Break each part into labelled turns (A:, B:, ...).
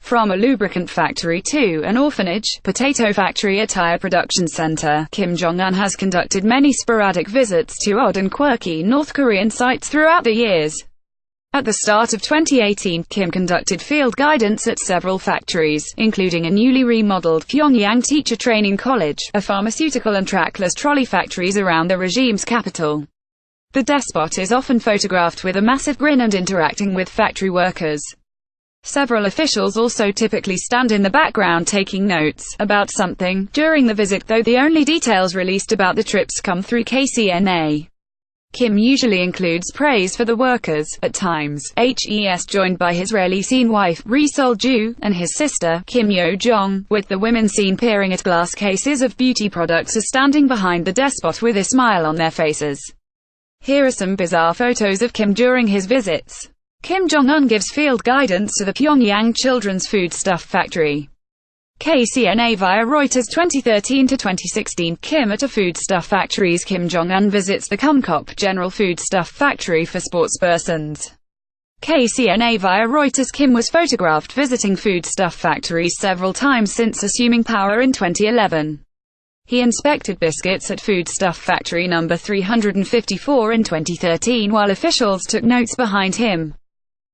A: From a lubricant factory to an orphanage, potato factory, a tire production center, Kim Jong Un has conducted many sporadic visits to odd and quirky North Korean sites throughout the years. At the start of 2018, Kim conducted field guidance at several factories, including a newly remodeled Pyongyang Teacher Training College, a pharmaceutical and trackless trolley factories around the regime's capital. The despot is often photographed with a massive grin and interacting with factory workers. Several officials also typically stand in the background taking notes about something during the visit, though the only details released about the trips come through KCNA. Kim usually includes praise for the workers, at times, joined by his rarely seen wife, Ri-Sol-ju, and his sister, Kim Yo Jong, with the women seen peering at glass cases of beauty products or standing behind the despot with a smile on their faces. Here are some bizarre photos of Kim during his visits. Kim Jong Un gives field guidance to the Pyongyang Children's Foodstuff Factory. KCNA via Reuters 2013-2016. Kim at a foodstuff factories. Kim Jong Un visits the Kumkop General Foodstuff Factory for Sportspersons. KCNA via Reuters. Kim was photographed visiting foodstuff factories several times since assuming power in 2011. He inspected biscuits at Foodstuff Factory No. 354 in 2013 while officials took notes behind him.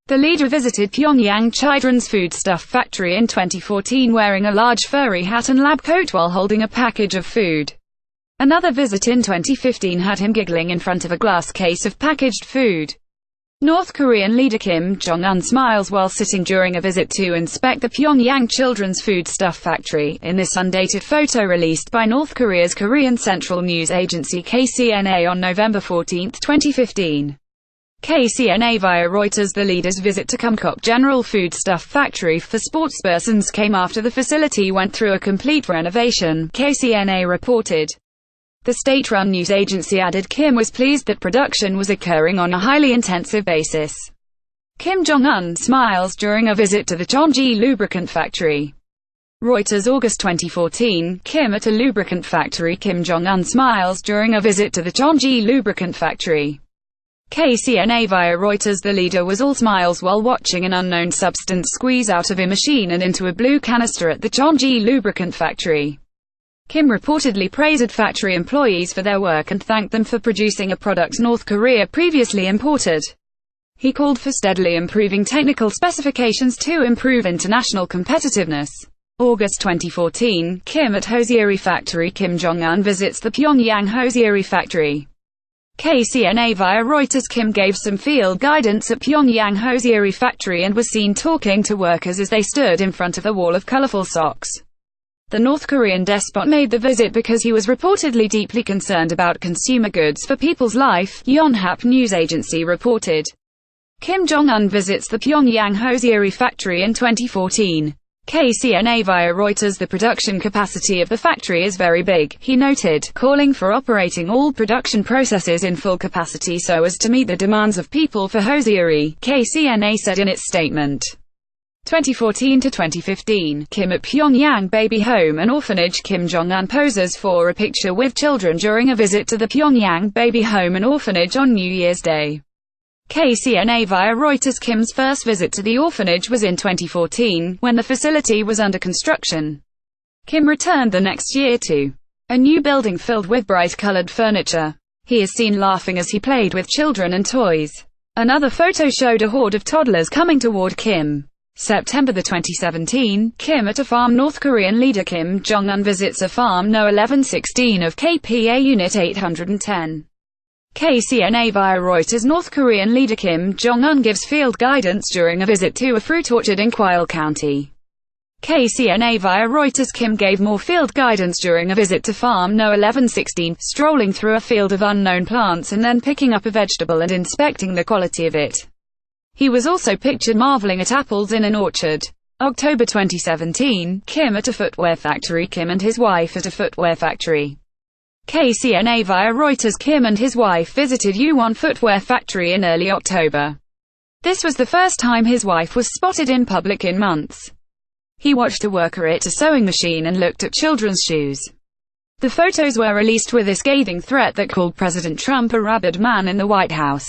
A: The leader visited Pyongyang Chidren's Foodstuff Factory in 2014 wearing a large furry hat and lab coat while holding a package of food. Another visit in 2015 had him giggling in front of a glass case of packaged food. North Korean leader Kim Jong Un smiles while sitting during a visit to inspect the Pyongyang Children's Foodstuff Factory, in this undated photo released by North Korea's Korean Central News Agency KCNA on November 14, 2015. KCNA via Reuters. The leader's visit to Kumkop General Foodstuff Factory for Sportspersons came after the facility went through a complete renovation, KCNA reported. The state-run news agency added Kim was pleased that production was occurring on a highly intensive basis. Kim Jong Un smiles during a visit to the Chongji lubricant factory. Reuters August 2014. Kim at a lubricant factory. Kim Jong Un smiles during a visit to the Chongji lubricant factory. KCNA via Reuters. The leader was all smiles while watching an unknown substance squeeze out of a machine and into a blue canister at the Chongji lubricant factory. Kim reportedly praised factory employees for their work and thanked them for producing a product North Korea previously imported. He called for steadily improving technical specifications to improve international competitiveness. August 2014. Kim at hosiery factory. Kim Jong Un visits the Pyongyang hosiery factory. KCNA via Reuters. Kim gave some field guidance at Pyongyang hosiery factory and was seen talking to workers as they stood in front of a wall of colorful socks. The North Korean despot made the visit because he was reportedly deeply concerned about consumer goods for people's life, Yonhap news agency reported. Kim Jong Un visits the Pyongyang hosiery factory in 2014. KCNA via Reuters. The production capacity of the factory is very big, he noted, calling for operating all production processes in full capacity so as to meet the demands of people for hosiery, KCNA said in its statement. 2014-2015. Kim at Pyongyang baby home and orphanage. Kim Jong Un poses for a picture with children during a visit to the Pyongyang baby home and orphanage on New Year's Day. KCNA via Reuters. Kim's first visit to the orphanage was in 2014, when the facility was under construction. Kim returned the next year to a new building filled with bright-colored furniture. He is seen laughing as he played with children and toys. Another photo showed a horde of toddlers coming toward Kim. September 2017. Kim at a farm. North Korean leader Kim Jong Un visits a farm No. 1116 of KPA Unit 810. KCNA via Reuters. North Korean leader Kim Jong Un gives field guidance during a visit to a fruit orchard in Kwil County. KCNA via Reuters. Kim gave more field guidance during a visit to farm No. 1116, strolling through a field of unknown plants and then picking up a vegetable and inspecting the quality of it. He was also pictured marveling at apples in an orchard. October 2017. Kim at a footwear factory. Kim and his wife at a footwear factory. KCNA via Reuters. Kim and his wife visited Yuwon footwear factory in early October. This was the first time his wife was spotted in public in months. He watched a worker at a sewing machine and looked at children's shoes. The photos were released with a scathing threat that called President Trump a rabid man in the White House.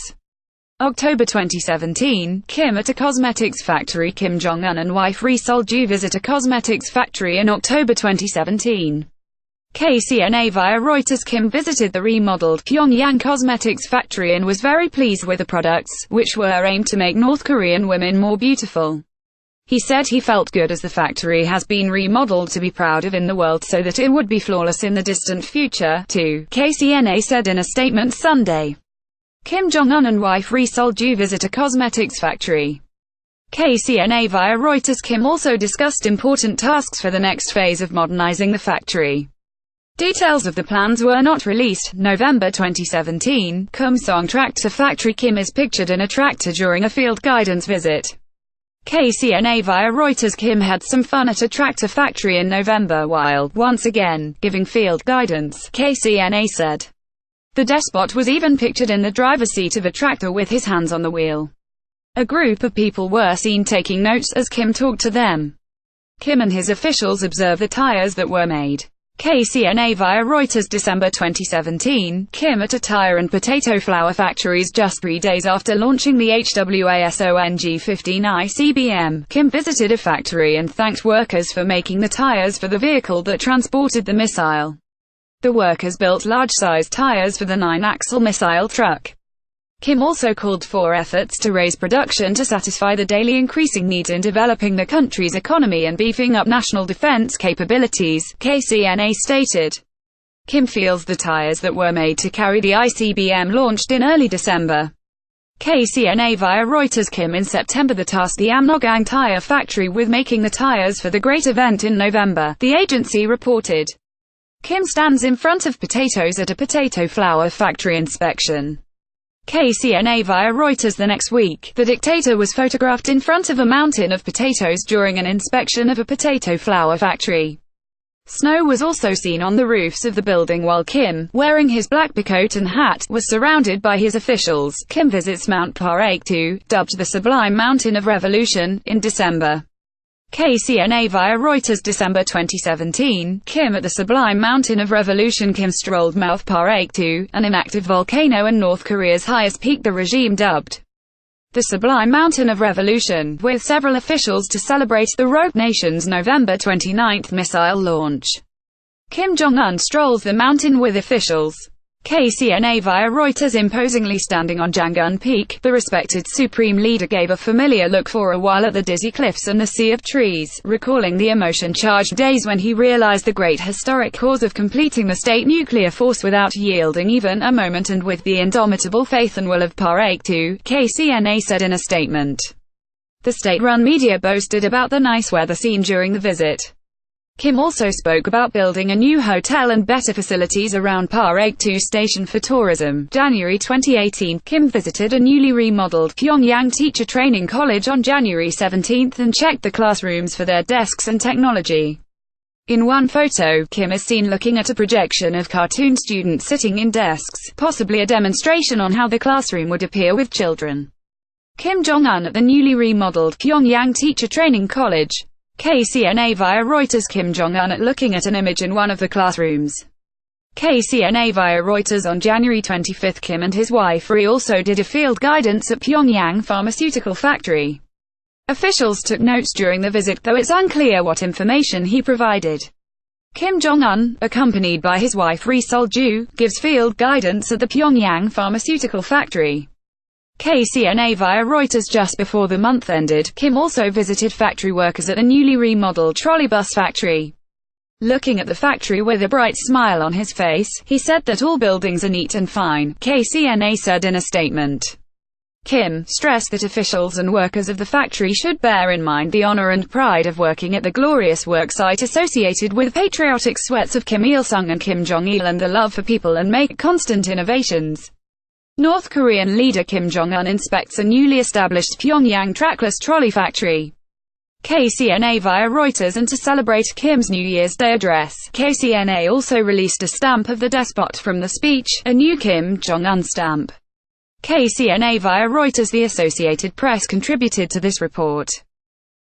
A: October 2017, Kim at a cosmetics factory. Kim Jong Un and wife Ri Sol-ju visit a cosmetics factory in October 2017. KCNA via Reuters. Kim visited the remodeled Pyongyang cosmetics factory and was very pleased with the products, which were aimed to make North Korean women more beautiful. He said he felt good as the factory has been remodeled to be proud of in the world so that it would be flawless in the distant future, too, KCNA said in a statement Sunday. Kim Jong Un and wife Ri Sol-ju visit a cosmetics factory. KCNA via Reuters. Kim also discussed important tasks for the next phase of modernizing the factory. Details of the plans were not released. November 2017, Kumkop Tractor Factory. Kim is pictured in a tractor during a field guidance visit. KCNA via Reuters. Kim had some fun at a tractor factory in November while, once again, giving field guidance, KCNA said. The despot was even pictured in the driver's seat of a tractor with his hands on the wheel. A group of people were seen taking notes as Kim talked to them. Kim and his officials observed the tires that were made. KCNA via Reuters. December 2017, Kim at a tire and potato flour factories. Just 3 days after launching the HWASONG-15 ICBM, Kim visited a factory and thanked workers for making the tires for the vehicle that transported the missile. The workers built large-size tires for the 9-axle missile truck. Kim also called for efforts to raise production to satisfy the daily increasing needs in developing the country's economy and beefing up national defense capabilities, KCNA stated. Kim feels the tires that were made to carry the ICBM launched in early December. KCNA via Reuters. Kim in September tasked the Amnogang tire factory with making the tires for the great event in November, the agency reported. Kim stands in front of potatoes at a potato flour factory inspection. KCNA via Reuters. The next week, the dictator was photographed in front of a mountain of potatoes during an inspection of a potato flour factory. Snow was also seen on the roofs of the building while Kim, wearing his black coat and hat, was surrounded by his officials. Kim visits Mount Parektu, dubbed the Sublime Mountain of Revolution, in December. KCNA via Reuters. December 2017, Kim at the Sublime Mountain of Revolution. Kim strolled Mount Parektu, an inactive volcano and North Korea's highest peak, the regime dubbed the Sublime Mountain of Revolution, with several officials to celebrate the rogue nation's November 29 missile launch. Kim Jong Un strolls the mountain with officials. KCNA via Reuters. Imposingly standing on Jangun Peak, the respected supreme leader gave a familiar look for a while at the dizzy cliffs and the sea of trees, recalling the emotion-charged days when he realized the great historic cause of completing the state nuclear force without yielding even a moment and with the indomitable faith and will of Parektu, KCNA said in a statement. The state-run media boasted about the nice weather seen during the visit. Kim also spoke about building a new hotel and better facilities around Parektu Station for tourism. January 2018, Kim visited a newly remodeled Pyongyang Teacher Training College on January 17 and checked the classrooms for their desks and technology. In one photo, Kim is seen looking at a projection of cartoon students sitting in desks, possibly a demonstration on how the classroom would appear with children. Kim Jong Un at the newly remodeled Pyongyang Teacher Training College. KCNA via Reuters. Kim Jong Un looking at an image in one of the classrooms. KCNA via Reuters. On January 25, Kim and his wife Ri also did a field guidance at Pyongyang Pharmaceutical Factory. Officials took notes during the visit, though it's unclear what information he provided. Kim Jong Un, accompanied by his wife Ri Sol-ju, gives field guidance at the Pyongyang Pharmaceutical Factory. KCNA via Reuters. Just before the month ended, Kim also visited factory workers at the newly remodeled trolleybus factory. Looking at the factory with a bright smile on his face, he said that all buildings are neat and fine, KCNA said in a statement. Kim stressed that officials and workers of the factory should bear in mind the honor and pride of working at the glorious work site associated with patriotic sweats of Kim Il-sung and Kim Jong-il and the love for people and make constant innovations. North Korean leader Kim Jong Un inspects a newly established Pyongyang trackless trolley factory. KCNA via Reuters. And to celebrate Kim's New Year's Day address, KCNA also released a stamp of the despot from the speech, a new Kim Jong Un stamp. KCNA via Reuters. The Associated Press contributed to this report.